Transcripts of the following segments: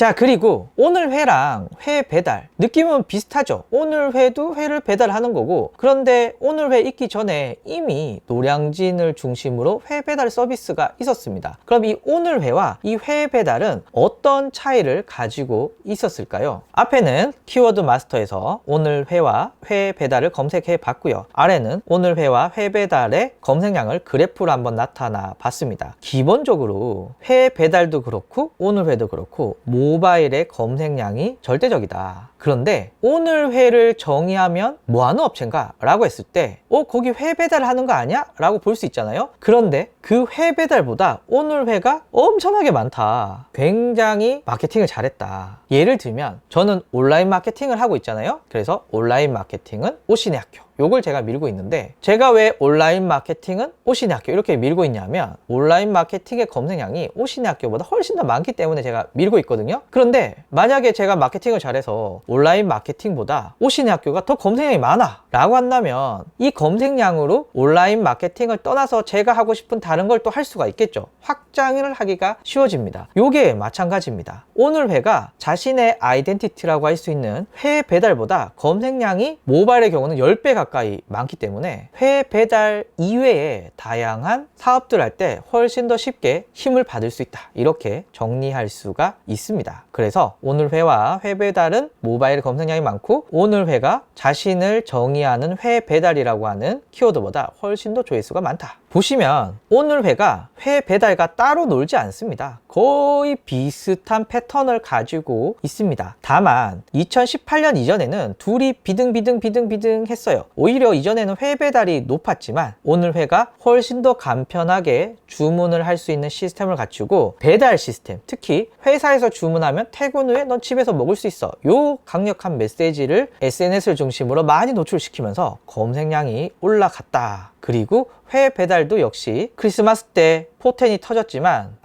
자, 그리고 오늘 회랑 회 배달 느낌은 비슷하죠. 오늘 회도 회를 배달하는 거고, 그런데 오늘 회 있기 전에 이미 노량진을 중심으로 회 배달 서비스가 있었습니다. 그럼 이 오늘 회와 이 회 배달은 어떤 차이를 가지고 있었을까요? 앞에는 키워드 마스터에서 오늘 회와 회 배달을 검색해 봤고요. 아래는 오늘 회와 회 배달의 검색량을 그래프로 한번 나타나 봤습니다. 기본적으로 회 배달도 그렇고 오늘 회도 그렇고 모바일의 검색량이 절대적이다. 그런데 오늘 회를 정의하면 뭐하는 업체인가? 라고 했을 때 거기 회 배달 하는 거 아니야? 라고 볼 수 있잖아요. 그런데 그 회 배달보다 오늘 회가 엄청나게 많다. 굉장히 마케팅을 잘했다. 예를 들면 저는 온라인 마케팅을 하고 있잖아요. 그래서 온라인 마케팅은 오신의 학교, 요걸 제가 밀고 있는데, 제가 왜 온라인 마케팅은 오신의 학교 이렇게 밀고 있냐면, 온라인 마케팅의 검색량이 오신의 학교보다 훨씬 더 많기 때문에 제가 밀고 있거든요. 그런데 만약에 제가 마케팅을 잘해서 온라인 마케팅보다 오신의 학교가 더 검색량이 많아 라고 한다면, 이 검색량으로 온라인 마케팅을 떠나서 제가 하고 싶은 다른 걸 또 할 수가 있겠죠. 확장을 하기가 쉬워집니다. 요게 마찬가지입니다. 오늘 회가 자신의 아이덴티티라고 할 수 있는 회 배달보다 검색량이 모바일의 경우는 10배 가까이 많기 때문에 회 배달 이외에 다양한 사업들 할 때 훨씬 더 쉽게 힘을 받을 수 있다. 이렇게 정리할 수가 있습니다. 그래서 오늘 회와 회 배달은 모바일 검색량이 많고, 오늘 회가 자신을 정의하는 회 배달이라고 하는 키워드보다 훨씬 더 조회수가 많다. 보시면 오늘 회가 회 배달과 따로 놀지 않습니다. 거의 비슷한 패턴을 가지고 있습니다. 다만 2018년 이전에는 둘이 비등비등 했어요. 오히려 이전에는 회 배달이 높았지만 오늘 회가 훨씬 더 간편하게 주문을 할 수 있는 시스템을 갖추고, 배달 시스템, 특히 회사에서 주문하면 퇴근 후에 넌 집에서 먹을 수 있어, 요 강력한 메시지를 SNS를 중심으로 많이 노출시키면서 검색량이 올라갔다. 그리고 회 배달도 역시 크리스마스 때 포텐이 터졌지만,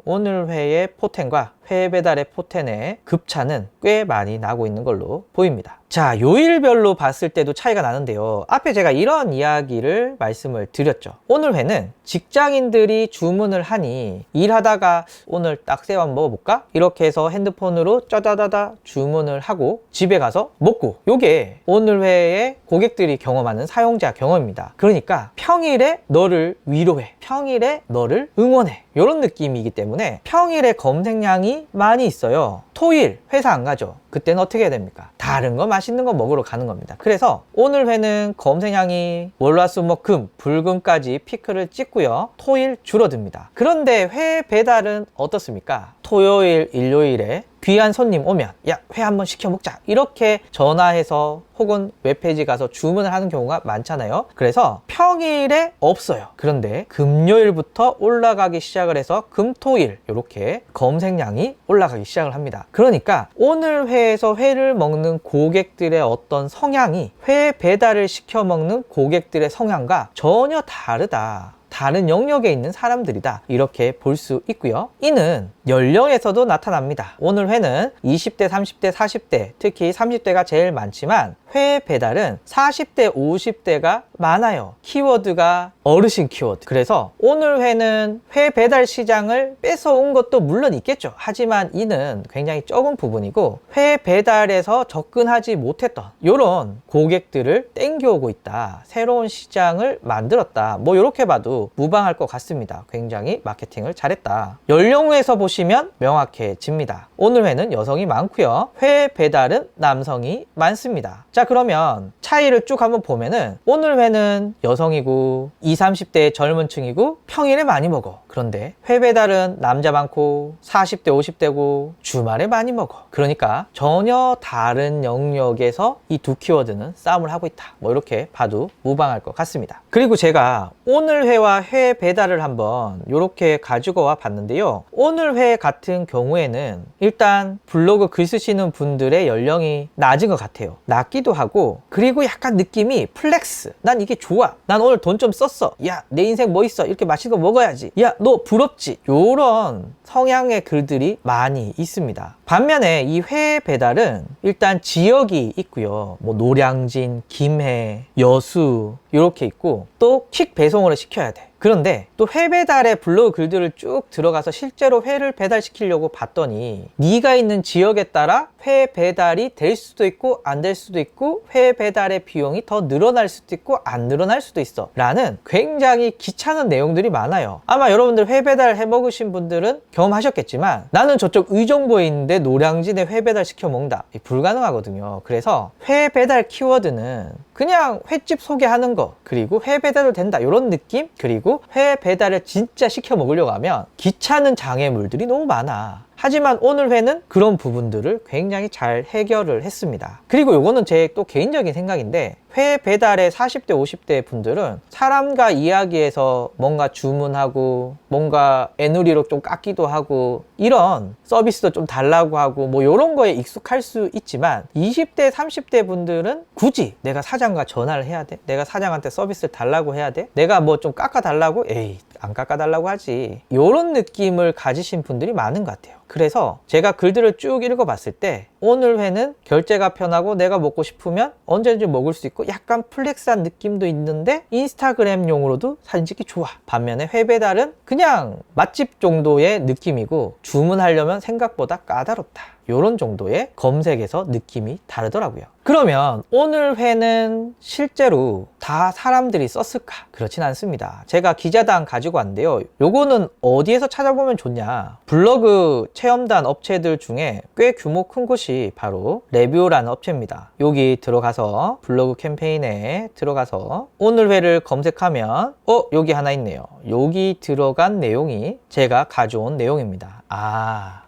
오늘 회의 포텐과 회 배달의 포텐의 급차는 꽤 많이 나고 있는 걸로 보입니다. 자, 요일별로 봤을 때도 차이가 나는데요. 앞에 제가 이런 이야기를 말씀을 드렸죠. 오늘 회는 직장인들이 주문을 하니 일하다가 오늘 딱새우 한번 먹어볼까? 이렇게 해서 핸드폰으로 짜다다다 주문을 하고 집에 가서 먹고, 요게 오늘 회의 고객들이 경험하는 사용자 경험입니다. 그러니까 평일에 너를 위로해, 평일에 너를 응원해, 이런 느낌이기 때문에 평일에 검색량이 많이 있어요. 토일 회사 안 가죠. 그때는 어떻게 해야 됩니까? 다른 거 맛있는 거 먹으러 가는 겁니다. 그래서 오늘 회는 검색량이 월화수목금 불금까지 피크를 찍고요, 토일 줄어듭니다. 그런데 회 배달은 어떻습니까? 토요일 일요일에 귀한 손님 오면 야, 회 한번 시켜 먹자, 이렇게 전화해서 혹은 웹페이지 가서 주문을 하는 경우가 많잖아요. 그래서 평일에 없어요. 그런데 금요일부터 올라가기 시작을 해서 금토일 이렇게 검색량이 올라가기 시작을 합니다. 그러니까 오늘 회에서 회를 먹는 고객들의 어떤 성향이 회 배달을 시켜 먹는 고객들의 성향과 전혀 다르다. 다른 영역에 있는 사람들이다. 이렇게 볼 수 있고요. 이는 연령에서도 나타납니다. 오늘 회는 20대, 30대, 40대, 특히 30대가 제일 많지만 회 배달은 40대, 50대가 많아요. 키워드가 어르신 키워드. 그래서 오늘 회는 회 배달 시장을 뺏어온 것도 물론 있겠죠. 하지만 이는 굉장히 적은 부분이고, 회 배달에서 접근하지 못했던 이런 고객들을 땡겨오고 있다. 새로운 시장을 만들었다. 뭐 이렇게 봐도 무방할 것 같습니다. 굉장히 마케팅을 잘했다. 연령에서 보시면 명확해집니다. 오늘 회는 여성이 많고요, 회 배달은 남성이 많습니다. 자, 그러면 차이를 쭉 한번 보면은 오늘 회는 여성이고 20, 30대 젊은 층이고 평일에 많이 먹어. 그런데 회 배달은 남자 많고 40대 50대고 주말에 많이 먹어. 그러니까 전혀 다른 영역에서 이 두 키워드는 싸움을 하고 있다. 뭐 이렇게 봐도 무방할 것 같습니다. 그리고 제가 오늘 회와 회 배달을 한번 이렇게 가지고 와 봤는데요. 오늘 회 같은 경우에는 일단 블로그 글 쓰시는 분들의 연령이 낮은 것 같아요. 낮기도 하고, 그리고 약간 느낌이 플렉스, 난 이게 좋아, 난 오늘 돈 좀 썼어, 야 내 인생 뭐 있어, 이렇게 맛있는 거 먹어야지, 야 너 부럽지, 요런 성향의 글들이 많이 있습니다. 반면에 이 회 배달은 일단 지역이 있고요. 뭐 노량진, 김해, 여수 이렇게 있고 또 퀵 배송으로 시켜야 돼. 그런데 또 회 배달의 블로그 글들을 쭉 들어가서 실제로 회를 배달시키려고 봤더니 네가 있는 지역에 따라 회 배달이 될 수도 있고 안 될 수도 있고 회 배달의 비용이 더 늘어날 수도 있고 안 늘어날 수도 있어 라는 굉장히 귀찮은 내용들이 많아요. 아마 여러분들 회 배달 해 먹으신 분들은 경험하셨겠지만 나는 저쪽 의정부에 있는데 노량진에 회 배달 시켜 먹는다. 불가능하거든요. 그래서 회 배달 키워드는 그냥 횟집 소개하는 거 그리고 회 배달도 된다 이런 느낌 그리고 회 배달을 진짜 시켜 먹으려고 하면 귀찮은 장애물들이 너무 많아. 하지만 오늘 회는 그런 부분들을 굉장히 잘 해결을 했습니다. 그리고 요거는 제 또 개인적인 생각인데 회 배달의 40대 50대 분들은 사람과 이야기해서 뭔가 주문하고 뭔가 애누리로 좀 깎기도 하고 이런 서비스도 좀 달라고 하고 뭐 이런 거에 익숙할 수 있지만 20대 30대 분들은 굳이 내가 사장과 전화를 해야 돼? 내가 사장한테 서비스를 달라고 해야 돼? 내가 뭐 좀 깎아달라고? 에이 안 깎아달라고 하지. 이런 느낌을 가지신 분들이 많은 것 같아요. 그래서 제가 글들을 쭉 읽어봤을 때 오늘 회는 결제가 편하고 내가 먹고 싶으면 언제든지 먹을 수 있고 약간 플렉스한 느낌도 있는데 인스타그램용으로도 사진 찍기 좋아. 반면에 회 배달은 그냥 맛집 정도의 느낌이고 주문하려면 생각보다 까다롭다. 요런 정도의 검색에서 느낌이 다르더라고요. 그러면 오늘 회는 실제로 다 사람들이 썼을까? 그렇진 않습니다. 제가 기자단 가지고 왔는데요. 요거는 어디에서 찾아보면 좋냐? 블로그 체험단 업체들 중에 꽤 규모 큰 곳이 바로 레뷰라는 업체입니다. 여기 들어가서 블로그 캠페인에 들어가서 오늘 회를 검색하면 여기 하나 있네요. 여기 들어간 내용이 제가 가져온 내용입니다.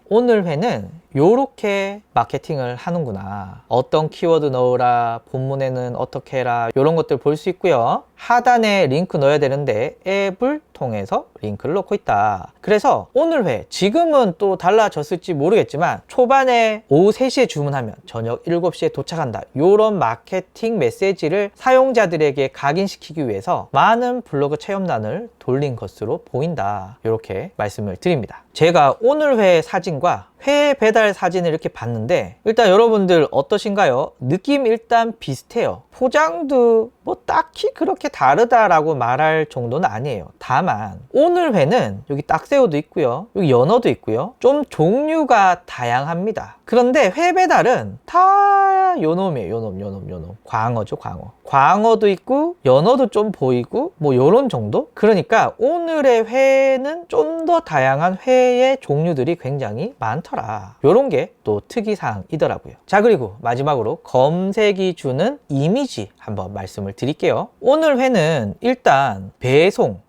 오늘 회는 요렇게 마케팅을 하는구나. 어떤 키워드 넣으라, 본문에는 어떻게 해라, 요런 것들 볼 수 있고요. 하단에 링크 넣어야 되는데 앱을 통해서 링크를 넣고 있다. 그래서 오늘 회, 지금은 또 달라졌을지 모르겠지만 초반에 오후 3시에 주문하면 저녁 7시에 도착한다. 요런 마케팅 메시지를 사용자들에게 각인시키기 위해서 많은 블로그 체험단을 돌린 것으로 보인다. 이렇게 말씀을 드립니다. 제가 오늘 회 사진과 회 배달 사진을 이렇게 봤는데 일단 여러분들 어떠신가요? 느낌 일단 비슷해요. 포장도 뭐 딱히 그렇게 다르다라고 말할 정도는 아니에요. 다만 오늘 회는 여기 딱새우도 있고요. 여기 연어도 있고요. 좀 종류가 다양합니다. 그런데 회 배달은 다 요놈이에요. 요놈. 광어죠, 광어. 광어도 있고 연어도 좀 보이고 뭐 요런 정도? 그러니까 오늘의 회는 좀 더 다양한 회의 종류들이 굉장히 많더라. 요런 게 또 특이사항이더라고요. 자, 그리고 마지막으로 검색이 주는 이미지 한번 말씀을 드릴게요. 오늘 회는 일단 배송,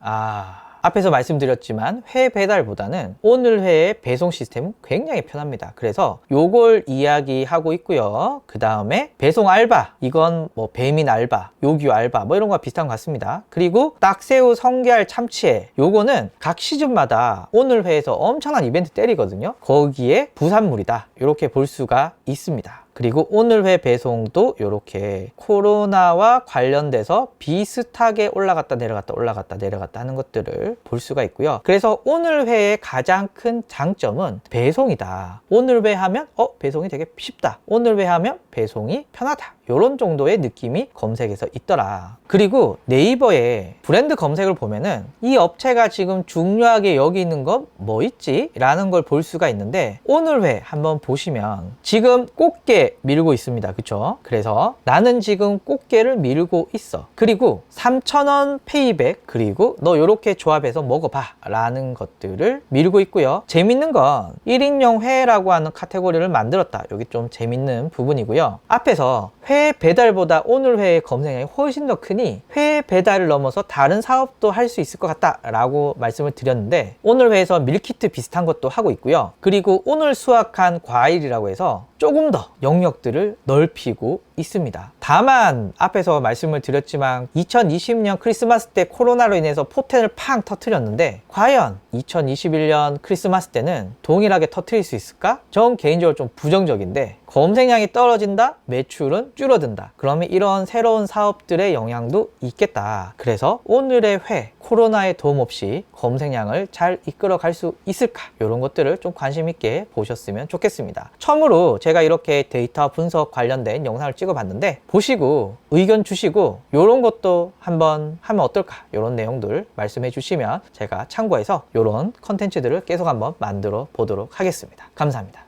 앞에서 말씀드렸지만 회 배달보다는 오늘 회의 배송 시스템은 굉장히 편합니다. 그래서 요걸 이야기하고 있고요. 그 다음에 배송 알바, 이건 뭐 배민 알바, 요규 알바 뭐 이런 거와 비슷한 것 같습니다. 그리고 딱새우, 성게알, 참치회, 요거는 각 시즌마다 오늘 회에서 엄청난 이벤트 때리거든요. 거기에 부산물이다, 이렇게 볼 수가 있습니다. 그리고 오늘 회 배송도 이렇게 코로나와 관련돼서 비슷하게 올라갔다 내려갔다 하는 것들을 볼 수가 있고요. 그래서 오늘 회의 가장 큰 장점은 배송이다. 오늘 회 하면 배송이 되게 쉽다. 오늘 회 하면 배송이 편하다. 이런 정도의 느낌이 검색에서 있더라. 그리고 네이버에 브랜드 검색을 보면은 이 업체가 지금 중요하게 여기 있는 건 뭐 있지? 라는 걸 볼 수가 있는데 오늘 회 한번 보시면 지금 꽃게 밀고 있습니다. 그쵸? 그래서 나는 지금 꽃게를 밀고 있어. 그리고 3,000원 페이백, 그리고 너 요렇게 조합해서 먹어봐 라는 것들을 밀고 있고요. 재밌는 건 1인용 회라고 하는 카테고리를 만들었다. 여기 좀 재밌는 부분이고요. 앞에서 회 배달보다 오늘 회의 검색량이 훨씬 더 크니 회 배달을 넘어서 다른 사업도 할 수 있을 것 같다 라고 말씀을 드렸는데 오늘 회에서 밀키트 비슷한 것도 하고 있고요. 그리고 오늘 수확한 과일이라고 해서 조금 더 영역들을 넓히고 있습니다. 다만 앞에서 말씀을 드렸지만 2020년 크리스마스 때 코로나로 인해서 포텐을 팡 터뜨렸는데 과연 2021년 크리스마스 때는 동일하게 터뜨릴 수 있을까? 전 개인적으로 좀 부정적인데 검색량이 떨어진다? 매출은 줄어든다. 그러면 이런 새로운 사업들의 영향도 있겠다. 그래서 오늘의 회, 코로나의 도움 없이 검색량을 잘 이끌어 갈 수 있을까? 이런 것들을 좀 관심 있게 보셨으면 좋겠습니다. 처음으로 제가 이렇게 데이터 분석 관련된 영상을 찍어봤는데 보시고 의견 주시고 이런 것도 한번 하면 어떨까? 이런 내용들 말씀해 주시면 제가 참고해서 이런 컨텐츠들을 계속 한번 만들어 보도록 하겠습니다. 감사합니다.